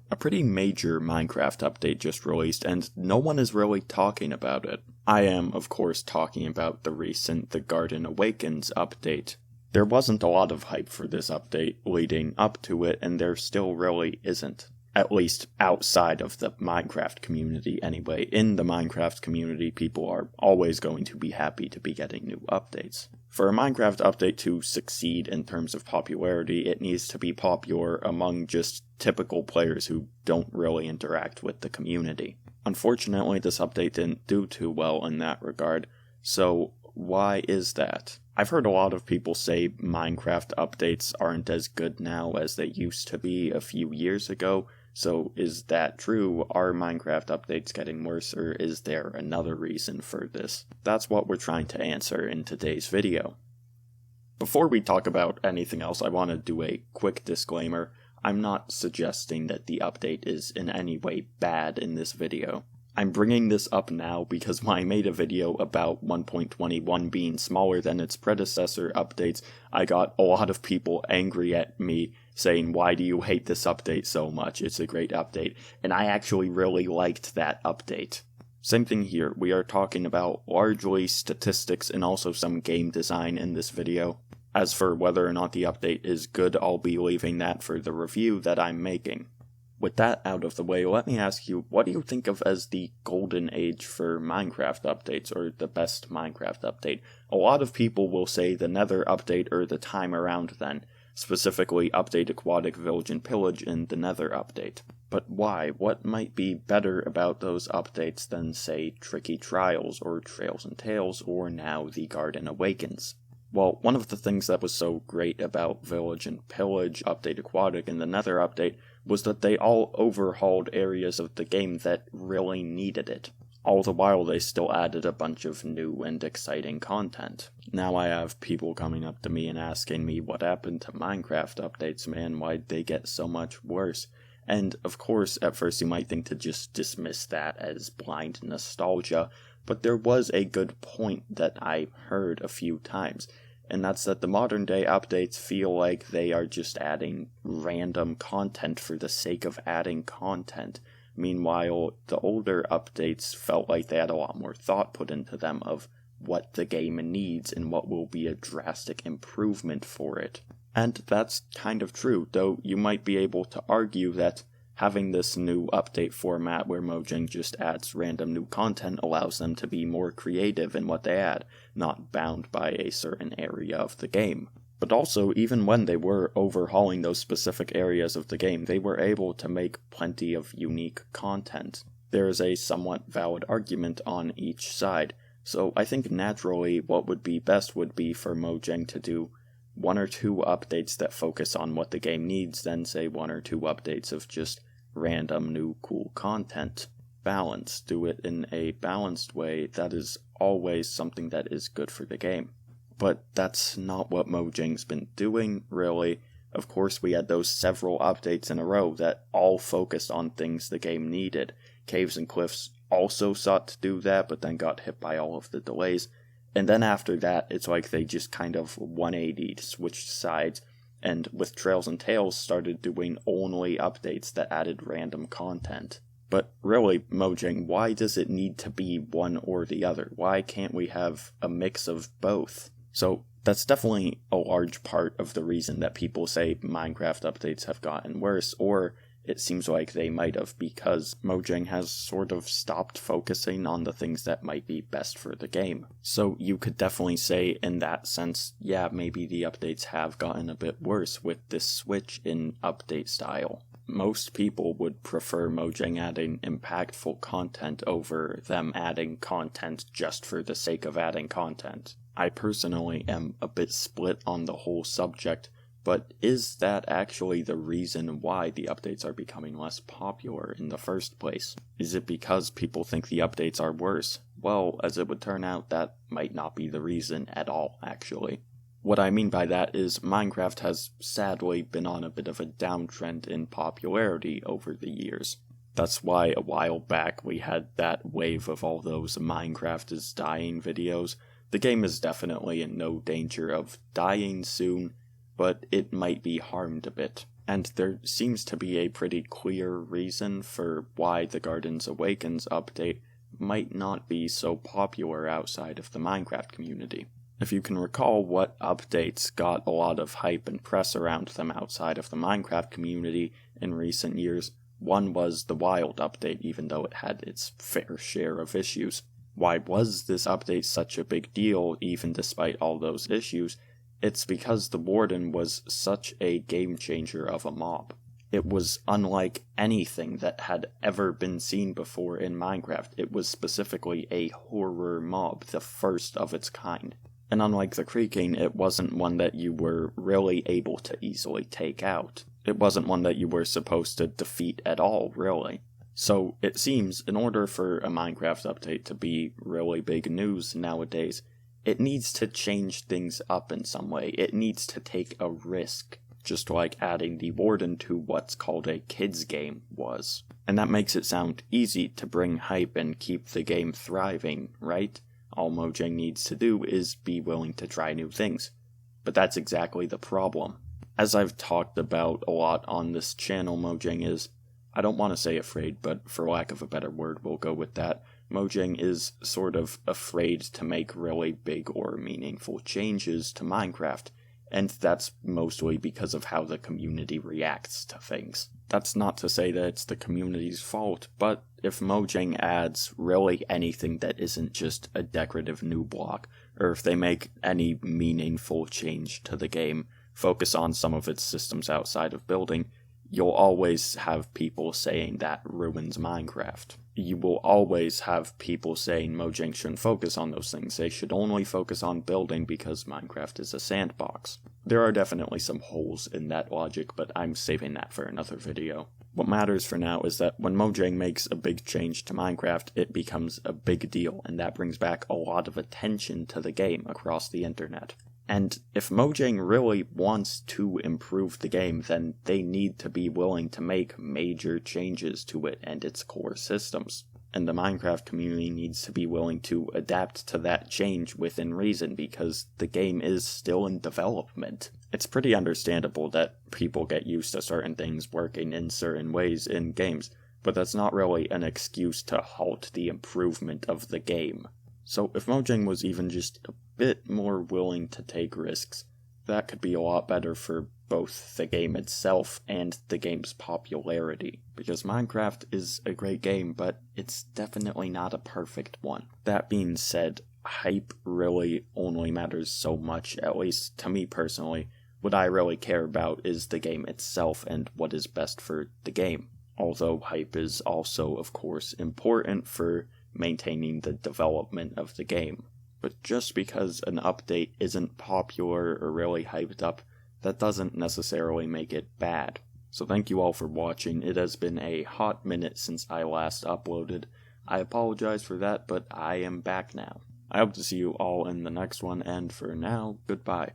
A pretty major Minecraft update just released, and no one is really talking about it. I am, of course, talking about the Garden Awakens update. There wasn't a lot of hype for this update leading up to it, and there still really isn't. At least outside of the Minecraft community anyway. In the Minecraft community, people are always going to be happy to be getting new updates. For a Minecraft update to succeed in terms of popularity, it needs to be popular among just typical players who don't really interact with the community. Unfortunately, this update didn't do too well in that regard, so why is that? I've heard a lot of people say Minecraft updates aren't as good now as they used to be a few years ago. So is that true? Are Minecraft updates getting worse, or is there another reason for this? That's what we're trying to answer in today's video. Before we talk about anything else, I want to do a quick disclaimer. I'm not suggesting that the update is in any way bad in this video. I'm bringing this up now because when I made a video about 1.21 being smaller than its predecessor updates, I got a lot of people angry at me saying, why do you hate this update so much? It's a great update. And I actually really liked that update. Same thing here. We are talking about largely statistics and also some game design in this video. As for whether or not the update is good, I'll be leaving that for the review that I'm making. With that out of the way, let me ask you, what do you think of as the golden age for Minecraft updates, or the best Minecraft update? A lot of people will say the Nether update or the Time Around Then, specifically Update Aquatic Village and Pillage and the Nether update. But why? What might be better about those updates than, say, Tricky Trials, or Trails and Tales, or now the Garden Awakens? Well, one of the things that was so great about Village and Pillage, Update Aquatic, and the Nether update was that they all overhauled areas of the game that really needed it. All the while they still added a bunch of new and exciting content. Now I have people coming up to me and asking me what happened to Minecraft updates, man, why'd they get so much worse? And of course, at first you might think to just dismiss that as blind nostalgia, but there was a good point that I heard a few times. And that's that the modern day updates feel like they are just adding random content for the sake of adding content. Meanwhile, the older updates felt like they had a lot more thought put into them of what the game needs and what will be a drastic improvement for it. And that's kind of true, though you might be able to argue that having this new update format where Mojang just adds random new content allows them to be more creative in what they add, not bound by a certain area of the game. But also, even when they were overhauling those specific areas of the game, they were able to make plenty of unique content. There is a somewhat valid argument on each side, so I think naturally what would be best would be for Mojang to do one or two updates that focus on what the game needs, then say one or two updates of just random new cool content. Balance. Do it in a balanced way. That is always something that is good for the game. But that's not what Mojang's been doing, really. Of course, we had those several updates in a row that all focused on things the game needed. Caves and Cliffs also sought to do that, but then got hit by all of the delays. And then after that, it's like they just kind of 180'd, switched sides, and with Trails and Tales started doing only updates that added random content. But really, Mojang, why does it need to be one or the other? Why can't we have a mix of both? So that's definitely a large part of the reason that people say Minecraft updates have gotten worse, or it seems like they might have, because Mojang has sort of stopped focusing on the things that might be best for the game. So you could definitely say in that sense, yeah, maybe the updates have gotten a bit worse with this switch in update style. Most people would prefer Mojang adding impactful content over them adding content just for the sake of adding content. I personally am a bit split on the whole subject, but is that actually the reason why the updates are becoming less popular in the first place? Is it because people think the updates are worse? Well, as it would turn out, that might not be the reason at all, actually. What I mean by that is Minecraft has sadly been on a bit of a downtrend in popularity over the years. That's why a while back we had that wave of all those Minecraft is dying videos. The game is definitely in no danger of dying soon, but it might be harmed a bit. And there seems to be a pretty clear reason for why the Garden Awakens update might not be so popular outside of the Minecraft community. If you can recall what updates got a lot of hype and press around them outside of the Minecraft community in recent years, one was the Wild update, even though it had its fair share of issues. Why was this update such a big deal, even despite all those issues? It's because the Warden was such a game changer of a mob. It was unlike anything that had ever been seen before in Minecraft. It was specifically a horror mob, the first of its kind. And unlike the Creaking, it wasn't one that you were really able to easily take out. It wasn't one that you were supposed to defeat at all, really. So it seems, in order for a Minecraft update to be really big news nowadays, it needs to change things up in some way. It needs to take a risk, just like adding the Warden to what's called a kids game was. And that makes it sound easy to bring hype and keep the game thriving, right? All Mojang needs to do is be willing to try new things. But that's exactly the problem. As I've talked about a lot on this channel, Mojang is, I don't want to say afraid, but for lack of a better word, we'll go with that. Mojang is sort of afraid to make really big or meaningful changes to Minecraft, and that's mostly because of how the community reacts to things. That's not to say that it's the community's fault, but if Mojang adds really anything that isn't just a decorative new block, or if they make any meaningful change to the game, focus on some of its systems outside of building, you'll always have people saying that ruins Minecraft. You will always have people saying Mojang shouldn't focus on those things. They should only focus on building because Minecraft is a sandbox. There are definitely some holes in that logic, but I'm saving that for another video. What matters for now is that when Mojang makes a big change to Minecraft, it becomes a big deal, and that brings back a lot of attention to the game across the internet. And if Mojang really wants to improve the game, then they need to be willing to make major changes to it and its core systems. And the Minecraft community needs to be willing to adapt to that change within reason, because the game is still in development. It's pretty understandable that people get used to certain things working in certain ways in games, but that's not really an excuse to halt the improvement of the game. So if Mojang was even just a bit more willing to take risks, that could be a lot better for both the game itself and the game's popularity. Because Minecraft is a great game, but it's definitely not a perfect one. That being said, hype really only matters so much, at least to me personally. What I really care about is the game itself and what is best for the game. Although hype is also, of course, important for maintaining the development of the game. But just because an update isn't popular or really hyped up, that doesn't necessarily make it bad. So thank you all for watching. It has been a hot minute since I last uploaded. I apologize for that, but I am back now. I hope to see you all in the next one, and for now, goodbye.